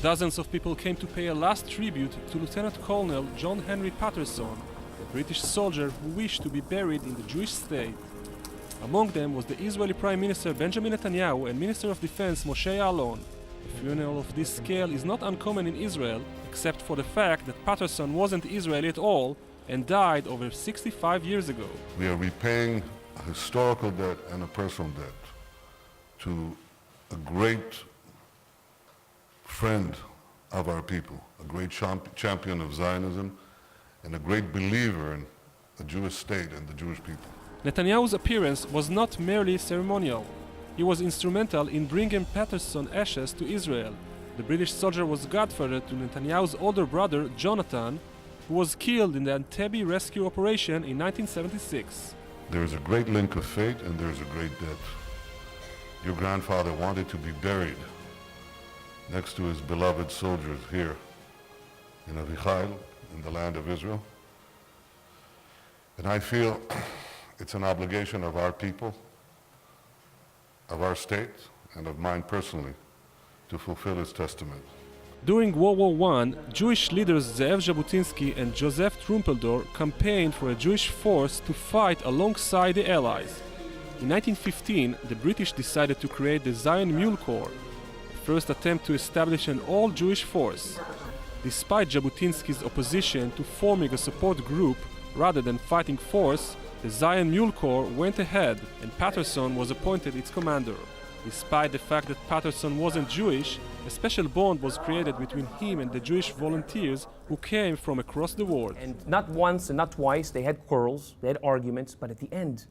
Dozens of people came to pay a last tribute to Lieutenant Colonel John Henry Patterson, a British soldier who wished to be buried in the Jewish state. Among them was the Israeli Prime Minister Benjamin Netanyahu and Minister of Defense Moshe Ya'alon. A funeral of this scale is not uncommon in Israel, except for the fact that Patterson wasn't Israeli at all and died over 65 years ago. We are repaying a historical debt and a personal debt to a great friend of our people, a great champion of Zionism, and a great believer in the Jewish state and the Jewish people. Netanyahu's appearance was not merely ceremonial. He was instrumental in bringing Patterson's ashes to Israel. The British soldier was godfather to Netanyahu's older brother, Jonathan, who was killed in the Entebbe rescue operation in 1976. There is a great link of fate and there is a great debt. Your grandfather wanted to be buried next to his beloved soldiers here in Avichai, in the land of Israel. And I feel it's an obligation of our people, of our state, and of mine personally, to fulfill his testament. During World War I, Jewish leaders Ze'ev Jabotinsky and Joseph Trumpeldor campaigned for a Jewish force to fight alongside the Allies. In 1915, the British decided to create the Zion Mule Corps, the first attempt to establish an all-Jewish force. Despite Jabotinsky's opposition to forming a support group rather than fighting force, the Zion Mule Corps went ahead and Patterson was appointed its commander. Despite the fact that Patterson wasn't Jewish, a special bond was created between him and the Jewish volunteers who came from across the world. And not once and not twice, they had quarrels, they had arguments, but at the end,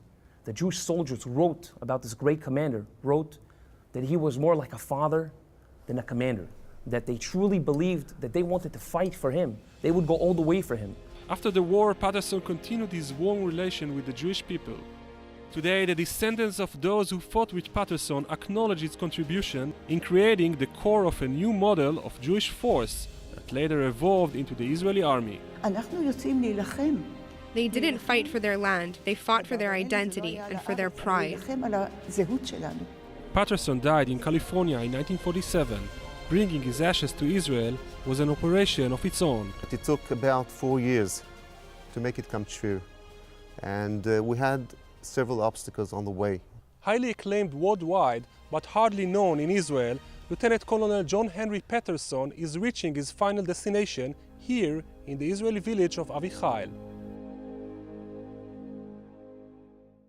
the Jewish soldiers wrote about this great commander, wrote that he was more like a father than a commander, that they truly believed that they wanted to fight for him. They would go all the way for him. After the war, Patterson continued his warm relation with the Jewish people. Today, the descendants of those who fought with Patterson acknowledge his contribution in creating the core of a new model of Jewish force that later evolved into the Israeli army. They didn't fight for their land, they fought for their identity and for their pride. Patterson died in California in 1947. Bringing his ashes to Israel was an operation of its own. It took about 4 years to make it come true, and we had several obstacles on the way. Highly acclaimed worldwide, but hardly known in Israel, Lieutenant Colonel John Henry Patterson is reaching his final destination here in the Israeli village of Avichai.